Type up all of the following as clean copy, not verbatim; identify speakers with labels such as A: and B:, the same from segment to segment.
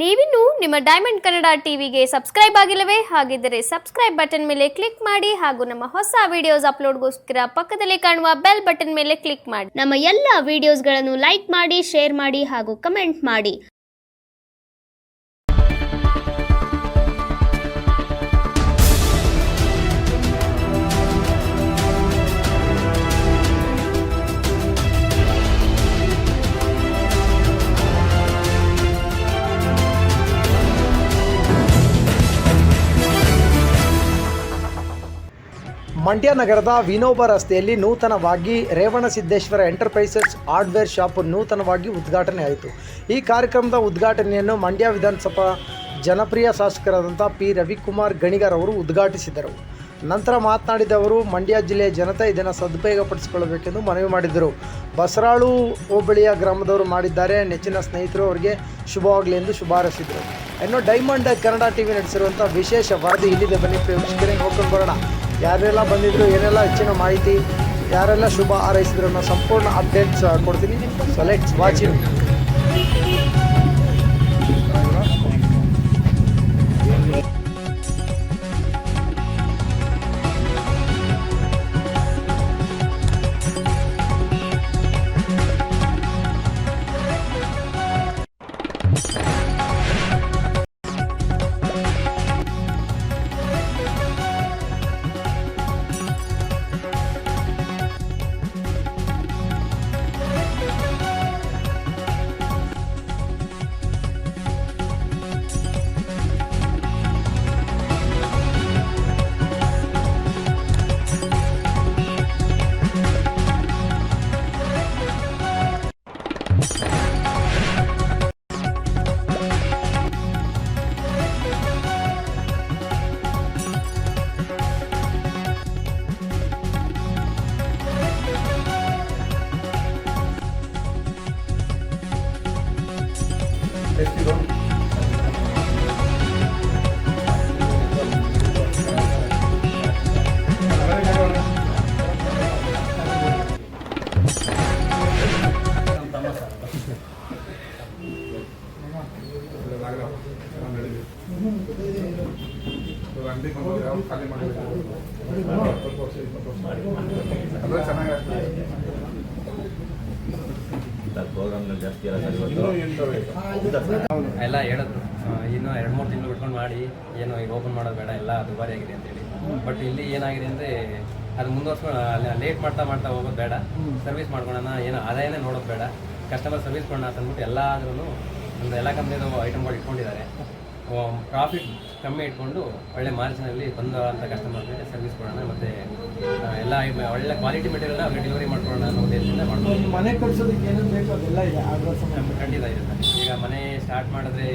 A: ನೀವಿನ್ನು ನಿಮ್ಮ ಡೈಮಂಡ್ ಕನ್ನಡ ಟಿವಿಗೆ ಸಬ್ಸ್ಕ್ರೈಬ್ ಆಗಿಲ್ಲವೇ? ಹಾಗಿದ್ದರೆ ಸಬ್ಸ್ಕ್ರೈಬ್ ಬಟನ್ ಮೇಲೆ ಕ್ಲಿಕ್ ಮಾಡಿ ಹಾಗೂ ನಮ್ಮ ಹೊಸ ವಿಡಿಯೋಸ್ ಅಪ್ಲೋಡ್ಗೋಸ್ಕರ ಪಕ್ಕದಲ್ಲಿ ಕಾಣುವ ಬೆಲ್ ಬಟನ್ ಮೇಲೆ ಕ್ಲಿಕ್ ಮಾಡಿ. ನಮ್ಮ ಎಲ್ಲ ವಿಡಿಯೋಸ್ಗಳನ್ನು ಲೈಕ್ ಮಾಡಿ, ಶೇರ್ ಮಾಡಿ ಹಾಗೂ ಕಮೆಂಟ್ ಮಾಡಿ.
B: ಮಂಡ್ಯ ನಗರದ ವಿನೋಬ ರಸ್ತೆಯಲ್ಲಿ ನೂತನವಾಗಿ ರೇವಣಸಿದ್ದೇಶ್ವರ ಎಂಟರ್ಪ್ರೈಸಸ್ ಹಾರ್ಡ್ವೇರ್ ಶಾಪ್ ನೂತನವಾಗಿ ಉದ್ಘಾಟನೆ ಆಯಿತು. ಈ ಕಾರ್ಯಕ್ರಮದ ಉದ್ಘಾಟನೆಯನ್ನು ಮಂಡ್ಯ ವಿಧಾನಸಭಾ ಜನಪ್ರಿಯ ಶಾಸಕರಾದಂಥ ಪಿ ರವಿಕುಮಾರ್ ಗಣಿಗರ್ ಅವರು ಉದ್ಘಾಟಿಸಿದರು. ನಂತರ ಮಾತನಾಡಿದ ಅವರು, ಮಂಡ್ಯ ಜಿಲ್ಲೆಯ ಜನತೆ ಇದನ್ನು ಸದುಪಯೋಗಪಡಿಸಿಕೊಳ್ಳಬೇಕೆಂದು ಮನವಿ ಮಾಡಿದರು. ಬಸರಾಳು ಹೋಬಳಿಯ ಗ್ರಾಮದವರು ಮಾಡಿದ್ದಾರೆ, ನೆಚ್ಚಿನ ಸ್ನೇಹಿತರು ಅವರಿಗೆ ಶುಭವಾಗಲಿ ಎಂದು ಶುಭ ಹಾರೈಸಿದರು. ಇನ್ನು ಡೈಮಂಡ್ ಕನ್ನಡ ಟಿವಿ ನಡೆಸಿರುವಂಥ ವಿಶೇಷ ವರದಿ ಇಲ್ಲಿದೆ, ಬನ್ನಿ ವೀಕ್ಷಕರೇ ನೋಡ್ಕೊಂಡು ಬರೋಣ. ಯಾರೆಲ್ಲ ಬಂದಿದ್ರು, ಏನೆಲ್ಲ ಹೆಚ್ಚಿನ ಮಾಹಿತಿ, ಯಾರೆಲ್ಲ ಶುಭ ಹಾರೈಸಿದ್ರು ಅನ್ನೋ ಸಂಪೂರ್ಣ ಅಪ್ಡೇಟ್ಸ್ ಕೊಡ್ತೀನಿ. So let's watch it.
C: ಎಲ್ಲ ಹೇಳಿದ್ರು, ಇನ್ನು 2-3 ತಿಂಗಳು ಬಿಟ್ಕೊಂಡು ಮಾಡಿ, ಏನು ಈಗ ಓಪನ್ ಮಾಡೋದು ಬೇಡ, ಎಲ್ಲ ದುಬಾರಿ ಆಗಿದೆ ಅಂತೇಳಿ. ಬಟ್ ಇಲ್ಲಿ ಏನಾಗಿದೆ ಅಂದರೆ, ಅದು ಮುಂದುವರ್ಸ್ಕೊಂಡು ಲೇಟ್ ಮಾಡ್ತಾ ಹೋಗೋದು ಬೇಡ, ಸರ್ವಿಸ್ ಮಾಡ್ಕೊಳ್ಳೋಣ, ಏನೋ ಆದಾಯನೇ ನೋಡೋದು ಬೇಡ, ಕಸ್ಟಮರ್ ಸರ್ವಿಸ್ ಕೊಡೋಣ ಅಂತ ಅಂದ್ಬಿಟ್ಟು ಎಲ್ಲಾದ್ರೂ ಒಂದು ಎಲ್ಲ ಕಂಪ್ನಿದು ಐಟಮ್ಗಳು ಇಟ್ಕೊಂಡಿದ್ದಾರೆ. ಪ್ರಾಫಿಟ್ ಕಮ್ಮಿ ಇಟ್ಕೊಂಡು ಒಳ್ಳೆ ಮಾರ್ಜಿನಲ್ಲಿ ಬಂದಂಥ ಕಸ್ಟಮರ್ಗೆ ಸರ್ವಿಸ್ ಕೊಡೋಣ, ಮತ್ತು ಎಲ್ಲ ಒಳ್ಳೆ ಕ್ವಾಲಿಟಿ ಮೆಟೀರಿಯಲ್ನ ಅವ್ರಿಗೆ ಡೆಲಿವರಿ ಮಾಡ್ಕೊಳ್ಳೋಣ ಅನ್ನೋ ಉದ್ದೇಶದಿಂದ ಮಾಡ್ಕೊಂಡು
B: ಮನೆ ಕಟ್ಸೋದಕ್ಕೆ ಏನೇನು ಬೇಕು ಅದೆಲ್ಲ ಇದೆ.
C: ಖಂಡಿತ ಇದೆ ಸರ್. ಈಗ ಮನೆ ಸ್ಟಾರ್ಟ್ ಮಾಡಿದ್ರೆ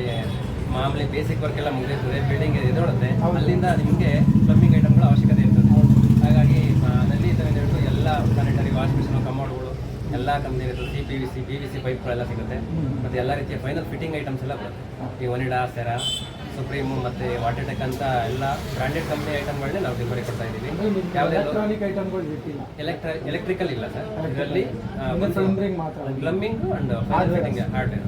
C: ಮಾಮೂಲಿ ಬೇಸಿಕ್ ವರ್ಕ್ ಎಲ್ಲ ಮುಗಿದಿರ್ತದೆ, ಬಿಲ್ಡಿಂಗ್ ಎದುರುತ್ತೆ, ಅಲ್ಲಿಂದ ನಿಮಗೆ ಪ್ಲಂಬಿಂಗ್ ಐಟಮ್ಗಳ ಅವಶ್ಯಕತೆ ಇರ್ತದೆ. ಹಾಗಾಗಿ ನಲ್ಲಿ ಹಿಡಿದು ಎಲ್ಲ ಸ್ಯಾನಿಟರಿ, ವಾಶ್ ಮಿಷನ್, ಕಮೋಡ್ಗಳು ಎಲ್ಲ ಕಂಪ್ನಿ ಇರುತ್ತೆ. PVC ಪೈಪ್ಗಳೆಲ್ಲ ಸಿಗುತ್ತೆ, ಮತ್ತು ಎಲ್ಲ ರೀತಿಯ ಫೈನಲ್ ಫಿಟ್ಟಿಂಗ್ ಐಟಮ್ಸ್ ಎಲ್ಲ ಬರುತ್ತೆ. ಈ ಒನಿಡಾ, ಸೆರಾ, ಸುಪ್ರೀಮು ಮತ್ತು ವಾಟರ್ಟೆಕ್ ಅಂತ ಎಲ್ಲ ಬ್ರಾಂಡೆಡ್ ಕಂಪ್ನಿ ಐಟಮ್ಗಳನ್ನೇ ನಾವು ಡೆಲಿವರಿ ಕೊಡ್ತಾ ಇದ್ದೀವಿ. ಯಾವುದೇ ಎಲೆಕ್ಟ್ರಾನಿಕ್ ಐಟಮ್ಗಳು ಎಲೆಕ್ಟ್ರಿಕಲ್ ಇಲ್ಲ ಸರ್. ಇದರಲ್ಲಿ ಪ್ಲಂಬಿಂಗು ಆ್ಯಂಡ್ ಫಿಟ್ಟಿಂಗ್ ಹಾರ್ಡ್ವೇರ್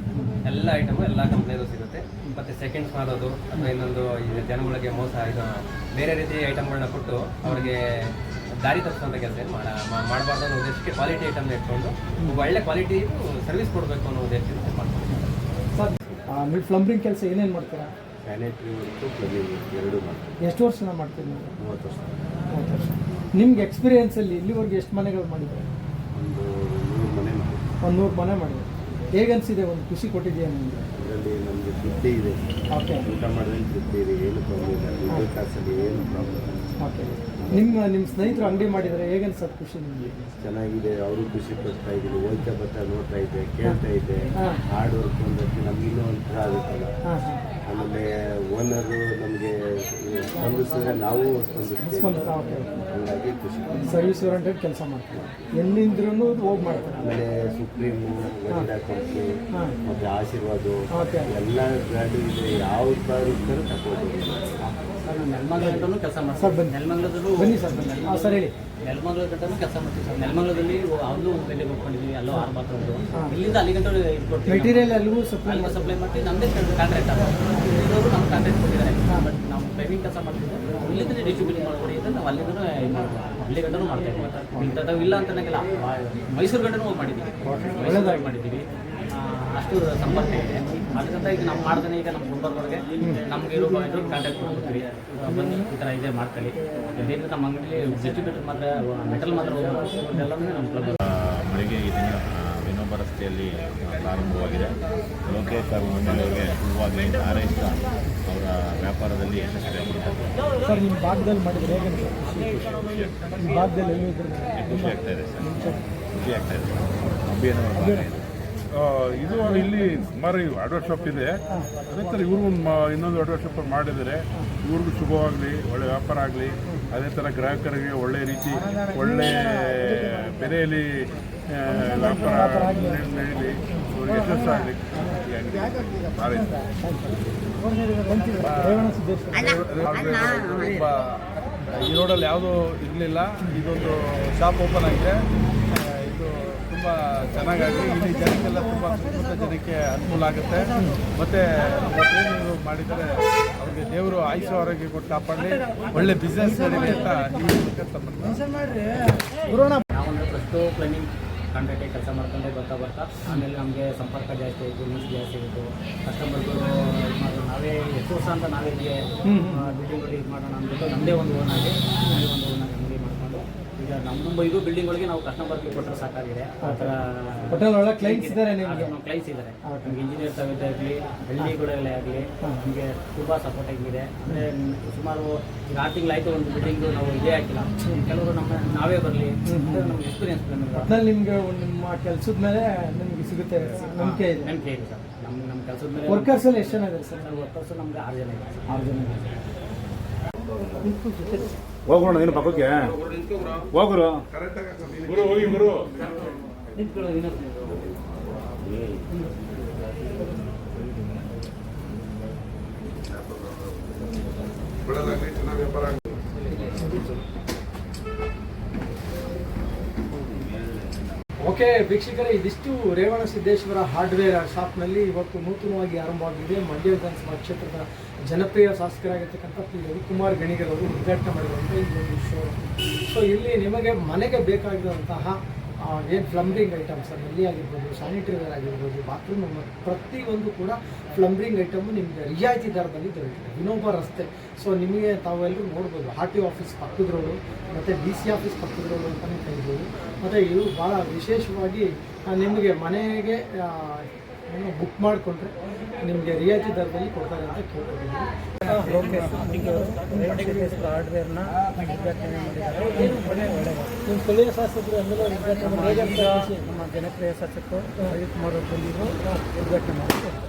C: ಎಲ್ಲ ಐಟಮು ಎಲ್ಲ ಕಂಪ್ನಿಯದು ಸಿಗುತ್ತೆ. ಮತ್ತು ಸೆಕೆಂಡ್ಸ್ ಮಾಡೋದು ಅಥವಾ ಇನ್ನೊಂದು ಜನಗಳಿಗೆ ಮೋಸ ಇದು ಬೇರೆ ರೀತಿ ಐಟಮ್ಗಳನ್ನ ಕೊಟ್ಟು ಅವ್ರಿಗೆ ದಾರಿ ತಪ್ಪಿಸುವಂಥ ಕೆಲಸ ಏನು ಮಾಡಬಾರ್ದು ಅನ್ನೋ ಉದ್ದೇಶಕ್ಕೆ ಕ್ವಾಲಿಟಿ ಐಟಮ್ನ ಇಟ್ಕೊಂಡು ಒಳ್ಳೆ ಕ್ವಾಲಿಟಿ ಸರ್ವಿಸ್ ಕೊಡಬೇಕು ಅನ್ನೋ ಉದ್ದೇಶದಿಂದ ಮಾಡ್ತೀವಿ.
B: ಸರ್, ನೀವು ಪ್ಲಂಬಿಂಗ್ ಕೆಲಸ ಏನೇನು ಮಾಡ್ತೀರಾ?
D: ಸ್ಯಾನಿಟ್ರಿ ವರ್ಕು, ಪ್ಲಂಬಿಂಗ್ ಎರಡು ಮಾಡ್ತೀವಿ.
B: ಎಷ್ಟು ವರ್ಷ ಮಾಡ್ತೀವಿ ನೀವು?
D: 30 ವರ್ಷ.
B: 30 ವರ್ಷ. ನಿಮ್ಗೆ ಎಕ್ಸ್ಪೀರಿಯೆನ್ಸಲ್ಲಿ ಇಲ್ಲಿವರೆಗೆ ಎಷ್ಟು ಮನೆಗಳು ಮಾಡಿದ್ದಾರೆ?
D: ಒಂದು 100 ಮನೆ ಮಾಡಿದ್ವಿ.
B: ಒಂದು 100 ಮನೆ ಮಾಡಿದೆ. ಹೇಗನ್ಸಿದೆ? ಒಂದು ಖುಷಿ ಕೊಟ್ಟಿದೆಯಾ ನಿಮಗೆ?
D: ಇದರಲ್ಲಿ ನಮಗೆ ತೃಪ್ತಿ ಇದೆ.
B: ಓಕೆ.
D: ಊಟ ಮಾಡೋದ್ರಲ್ಲಿ ತೃಪ್ತಿ ಇದೆ, ಏನು ಪ್ರಾಬ್ಲಮ್ ಇಲ್ಲ. ದುಡ್ಡು ಕಾಸಲ್ಲಿ ಏನು ಪ್ರಾಬ್ಲಮ್ ಇಲ್ಲ.
B: ಓಕೆ. ನಿಮ್ಮ ಸ್ನೇಹಿತರು ಅಂಗಡಿ ಮಾಡಿದರೆ ಹೇಗನ್ಸತ್ತೆ ಖುಷಿ ನಿಮಗೆ?
D: ಚೆನ್ನಾಗಿದೆ, ಅವರು ಖುಷಿ ಪಡ್ತಾ ಇದ್ದೀವಿ. ಹೋಗ್ತಾ ಬರ್ತಾ ನೋಡ್ತಾ ಇದ್ದೆ, ಕೇಳ್ತಾ ಇದ್ದೆ. ಹಾರ್ಡ್ ವರ್ಕ್ ಬಂದಕ್ಕೆ ನಮ್ಗೆ ಇನ್ನೂ ಒಂಥರ ಆಗುತ್ತಲ್ಲ. ಆಮೇಲೆ ಓನರು ನಮಗೆ ಸ್ಪಂದಿಸಿದ್ರೆ ನಾವು ಸ್ಪಂದಿಸ್ತೀವಿ. ಹಾಗಾಗಿ ಖುಷಿ.
B: ಸರ್ವಿಸ್ ಓರಿಯೆಂಟೆಡ್ ಕೆಲಸ ಮಾಡ್ತೀವಿ, ಎಲ್ಲಿಂದ್ರೂ ಹೋಗಿ ಮಾಡ್ತಾರೆ.
D: ಆಮೇಲೆ ಸುಪ್ರೀಮು, ಒನಿಡಾ ಕಂಪ್ನಿ, ಮತ್ತು ಆಶೀರ್ವಾದ ಎಲ್ಲ ಬ್ರ್ಯಾಂಡು ಇದೆ. ಯಾವ ಪ್ರಾಡಕ್ಟ್ ತಗೋಬೋದು.
E: ಸರ್ ನಾನು ನೆಲಮಂಗಲ ಗಂಟನೂ ಕೆಲಸ
B: ಸರ್
E: ಮಾಡ್ತೀನಿ.
B: ಬನ್ನಿ.
E: ನೆಲಮಂಗಲದಲ್ಲೂ
B: ಬನ್ನಿ ಸರ್ ಬನ್ನಿ. ಹಾಂ ಸರ್ ಹೇಳಿ.
E: ನೆಲಮಂಗಲ ಗಂಟನೂ ಕೆಲಸ ಮಾಡ್ತೀವಿ ಸರ್. ನೆಲಮಂಗಲದಲ್ಲಿ ಅಲ್ಲೂ ಒಂದು ಬೆಲೆ ಹೋಗ್ಕೊಂಡಿದ್ದೀವಿ, ಅಲ್ಲೂ 6 ಬಾತ್ರೂಮ್ದು.
B: ಹಾಂ.
E: ಇಲ್ಲಿಂದ ಅಲ್ಲಿ ಗಂಟೆ ಇದು ಕೊಡ್ತೀವಿ.
B: ಮೆಟೀರಿಯಲ್ ಅಲ್ಲಿಗೂ ಸಪ್ಲೈ
E: ಅಲ್ಲಿಗೆ ಸಪ್ಲೈ ಮಾಡ್ತೀವಿ. ನಮ್ಮದೇ ಕಾಂಟ್ರಾಕ್ಟ್ ಇರೋರು ನಮ್ಮ ಕಾಂಟ್ರಾಕ್ಟ್ ಕೊಟ್ಟಿದ್ದಾರೆ. ಬಟ್ ನಾವು ಪೈಪಿಂಗ್ ಕೆಲಸ ಮಾಡ್ತಿದ್ವಿ. ಇಲ್ಲಿಂದ ಡಿಸ್ಟ್ರಿಬ್ಯೂಟ್ ಮಾಡ್ಕೊಡಿ ಅಂತ ನಾವು ಅಲ್ಲಿಂದ ಇದು ಮಾಡ್ತೀವಿ. ಅಲ್ಲಿ ಗಂಟನೂ ಮಾಡ್ತಾ ಇಂಥದ್ದು ಇಲ್ಲ ಅಂತ ಅನ್ನೋಂಗಿಲ್ಲ. ಮೈಸೂರು ಗಂಟನೂ ಹೋಗಿ ಮಾಡಿದ್ದೀವಿ, ಒಳ್ಳೆದಾಗಿ ಮಾಡಿದ್ದೀವಿ. ಅಷ್ಟು ಸಂಪರ್ಕ ಇದೆ. ಅದರಿಂದ ಈಗ ನಾವು ಮಾಡ್ದೇ ಈಗ ನಮ್ಮ ಗುಲ್ಬರ್ಗವ್ರಿಗೆ ನಮ್ಗೆ ಇರೋ ಇದು ಕಾಂಟ್ಯಾಕ್ಟ್ ಕೊಡ್ತೀವಿ, ಬನ್ನಿ ಈ ಥರ ಇದೆ ಮಾಡ್ಕೊಳ್ಳಿ. ಅದೇನಿದ್ರೆ ನಮ್ಮ ಅಂಗಡಿಲಿ ಡಿಸ್ಟ್ರಿಬ್ಯೂಟರ್ ಮಾತ್ರ ಮೆಟಲ್ ಮಾತ್ರ ಎಲ್ಲವೂ ನಮ್ಮ ಕ್ಲಬ್.
F: ಬೆಳಗ್ಗೆ ಈ ದಿನ ವಿನೋಬ ರಸ್ತೆಯಲ್ಲಿ ಪ್ರಾರಂಭವಾಗಿದೆ. ಲೋಕೇಶ್ ಹಾಗೂ ಮಂಡಳಿಯವರಿಗೆ ಶುಭವಾಗಿ ಹಾರೈಸಿದ ಅವರ ವ್ಯಾಪಾರದಲ್ಲಿ ಯಶಸ್ವಿಯಾಗಿದ್ದಾರೆ.
B: ಸರ್ ನಿಮ್ಮ ಭಾಗದಲ್ಲಿ ಮಾಡಿದ್ರೆ ಹೇಗೆ ನಿಮ್ಮ ಭಾಗದಲ್ಲಿ ಎಲ್ಲಿ ಇದ್ರೆ
F: ಖುಷಿ ಆಗ್ತಾ ಇದೆ ಸರ್, ಖುಷಿ ಆಗ್ತಾ ಇದೆ. ಅಭಿನವ ಭಾಗ ಇದೆ.
G: ಇದು ಇಲ್ಲಿ ಸುಮಾರು ಅಡ್ವರ್ಟ್ ಶಾಪ್ ಇದೆ. ಅದೇ ಥರ ಇವ್ರಿಗೂ ಇನ್ನೊಂದು ಅಡ್ವರ್ಟ್ ಶಾಪ್ ಮಾಡಿದರೆ ಇವ್ರಿಗೂ ಶುಭವಾಗಲಿ, ಒಳ್ಳೆ ವ್ಯಾಪಾರ ಆಗಲಿ. ಅದೇ ಥರ ಗ್ರಾಹಕರಿಗೆ ಒಳ್ಳೆ ರೀತಿ ಒಳ್ಳೆ ಬೆಲೆಯಲ್ಲಿ ವ್ಯಾಪಾರ ನಡೀಲಿ, ಇವ್ರಿಗೆ ಯಶಸ್ಸಾಗಲಿ.
H: ಈ ರೋಡಲ್ಲಿ ಯಾವುದೂ ಇರಲಿಲ್ಲ, ಇದೊಂದು ಶಾಪ್ ಓಪನ್ ಆಗಿದೆ. ಇದು ತುಂಬ ಚೆನ್ನಾಗಾಗಿ ಇಲ್ಲಿ ಜನಕ್ಕೆಲ್ಲ ತುಂಬ ಸುತ್ತಮುತ್ತ ಜನಕ್ಕೆ ಅನುಕೂಲ ಆಗುತ್ತೆ. ಮತ್ತು ಇವತ್ತೇನು ಮಾಡಿದರೆ ಅವ್ರಿಗೆ ದೇವರು ಆಯುಷ್ಯ ಆರೋಗ್ಯ ಕೊಟ್ಟು ಕಾಪಾಡಲಿ, ಒಳ್ಳೆ ಬಿಸ್ನೆಸ್ ನಡೀಲಿ ಅಂತ
E: ನಾವೊಂದು ಫಸ್ಟು ಪ್ಲಂಬಿಂಗ್ ಕಾಂಟ್ರಾಕ್ಟಾಗಿ ಕೆಲಸ ಮಾಡ್ಕೊಂಡೆ ಬರ್ತಾ ಆಮೇಲೆ ನಮಗೆ ಸಂಪರ್ಕ ಜಾಸ್ತಿ ಆಯಿತು, ನ್ಯೂಸ್ ಜಾಸ್ತಿ ಆಯಿತು. ಕಸ್ಟಮರ್ಗಳು ಇದು ಮಾಡೋದು ನಾವೇ ಎಷ್ಟು ವರ್ಷ ಅಂತ ನಾವೇ ಬಿಲ್ಡಿಂಗ್ಗಳಿಗೆ ಇದು ಮಾಡೋಣ ಅಂದ್ಬಿಟ್ಟು ನಮ್ಮದೇ ಒಂದು ಓನಾಗಿ ಅಂಗಡಿ ಮಾಡಿಕೊಂಡು ಈಗ ನಮ್ಮ ಇದು ಬಿಲ್ಡಿಂಗ್ಗಳಿಗೆ ನಾವು ಕಸ್ಟಮರ್ಗೆ ಕೊಟ್ಟರೆ ಸಾಕಾಗಿದೆ. ಆ ಥರ
B: ಹೋಟೆಲ್ ಒಳ್ಳೆ ಕ್ಲೈಂಟ್ಸ್ ಇದ್ದಾರೆ ನಿಮಗೆ?
E: ಕ್ಲೈಂಟ್ಸ್ ಇದ್ದಾರೆ. ನಮಗೆ ಇಂಜಿನಿಯರ್ ಆಗಲಿ, ಹಳ್ಳಿಗಳಲ್ಲೇ ಆಗಲಿ ನಮಗೆ ತುಂಬ ಸಪೋರ್ಟ್ ಆಗಿದೆ. ಅಂದರೆ ಸುಮಾರು ಈಗ 6 ತಿಂಗಳಾಯಿತು ಒಂದು ಬಿಲ್ಡಿಂಗು ನಾವು ಇದೇ ಹಾಕಿಲ್ಲ. ಕೆಲವರು ನಾವೇ ಬರಲಿ ನಮ್ಗೆ ಎಕ್ಸ್ಪೀರಿಯನ್ಸ್
B: ಒಟ್ಟಿನಲ್ಲಿ ನಿಮಗೆ ನಿಮ್ಮ ಕೆಲಸದ ಮೇಲೆ ನಿಮಗೆ ಸಿಗುತ್ತೆ ನಂಬಿಕೆ ಇದೆ?
E: ನಂಬಿಕೆ ಇದೆ ಸರ್. ನಮ್ಮ ಕೆಲಸದ ಮೇಲೆ.
B: ವರ್ಕರ್ಸಲ್ಲಿ ಎಷ್ಟು ಜನ ಇದ್ದಾರೆ ಸರ್?
E: ವರ್ಕರ್ಸು ನಮಗೆ 6 ಜನ ಇದೆ.
B: 6 ಜನ
F: ಹೋಗೋಣ ನೀನು ಪಕ್ಕಕ್ಕೆ ಹೋಗ್ರು.
B: ಓಕೆ ವೀಕ್ಷಕರೇ, ಇದಿಷ್ಟು ರೇವಣ ಸಿದ್ದೇಶ್ವರ ಹಾರ್ಡ್ವೇರ್ ಶಾಪ್ನಲ್ಲಿ ಇವತ್ತು ನೂತನವಾಗಿ ಆರಂಭವಾಗಿದೆ. ಮಂಡ್ಯ ವಿಧಾನಸಭಾ ಕ್ಷೇತ್ರದ ಜನಪ್ರಿಯ ಶಾಸಕರಾಗಿರ್ತಕ್ಕಂಥ ಪಿ ರವಿಕುಮಾರ್ ಗಣಿಗರ್ ಅವರು ಉದ್ಘಾಟನೆ ಮಾಡಿರುವಂಥ ಈ ಒಂದು ಶೋ. ಸೊ ಇಲ್ಲಿ ನಿಮಗೆ ಮನೆಗೆ ಬೇಕಾಗಿರುವಂತಹ ಏನು ಪ್ಲಂಬಿಂಗ್ ಐಟಮ್ಸ್ ನಲ್ಲಿ ಆಗಿರ್ಬೋದು, ಸ್ಯಾನಿಟರಿ ವೇರ್ ಆಗಿರ್ಬೋದು, ಬಾತ್ರೂಮ್ ಪ್ರತಿಯೊಂದು ಕೂಡ ಪ್ಲಂಬಿಂಗ್ ಐಟಮು ನಿಮಗೆ ರಿಯಾಯಿತಿ ದರದಲ್ಲಿ ದೊರೆಯುತ್ತದೆ. ವಿನೋಬ ರಸ್ತೆ. ಸೊ ನಿಮಗೆ ತಾವೆಲ್ಲರೂ ನೋಡ್ಬೋದು, RTO ಆಫೀಸ್ ಪಕ್ಕದ ರೋಡು ಮತ್ತು DC ಆಫೀಸ್ ಪಕ್ಕದ ರೋಡು ಅಂತಲೇ ಕರಿಬೋದು. ಮತ್ತು ಇವು ಭಾಳ ವಿಶೇಷವಾಗಿ ನಿಮಗೆ ಮನೆಗೆ ಬುಕ್ ಮಾಡಿಕೊಂಡ್ರೆ ನಿಮಗೆ ರಿಯಾಯಿತಿ ದರದಲ್ಲಿ ಕೊಡ್ತಾರೆ ಅಂತ ಕೇಳ್ಕೊಂಡಿದ್ದೀವಿ. ಹಾರ್ಡ್ವೇರ್ನ ಉದ್ಘಾಟನೆ ಮಾಡಿದ್ದಾರೆ. ನಿಮ್ಮ ಸ್ಥಳೀಯ ಶಾಸಕರು ಎಲ್ಲರೂ ಉದ್ಘಾಟನೆ ನಮ್ಮ ಜನಪ್ರಿಯ ಶಾಸಕರು ರವಿಕುಮಾರ್ ಅವರು ಬಂದಿದ್ದು ಉದ್ಘಾಟನೆ ಮಾಡಿದ್ದಾರೆ.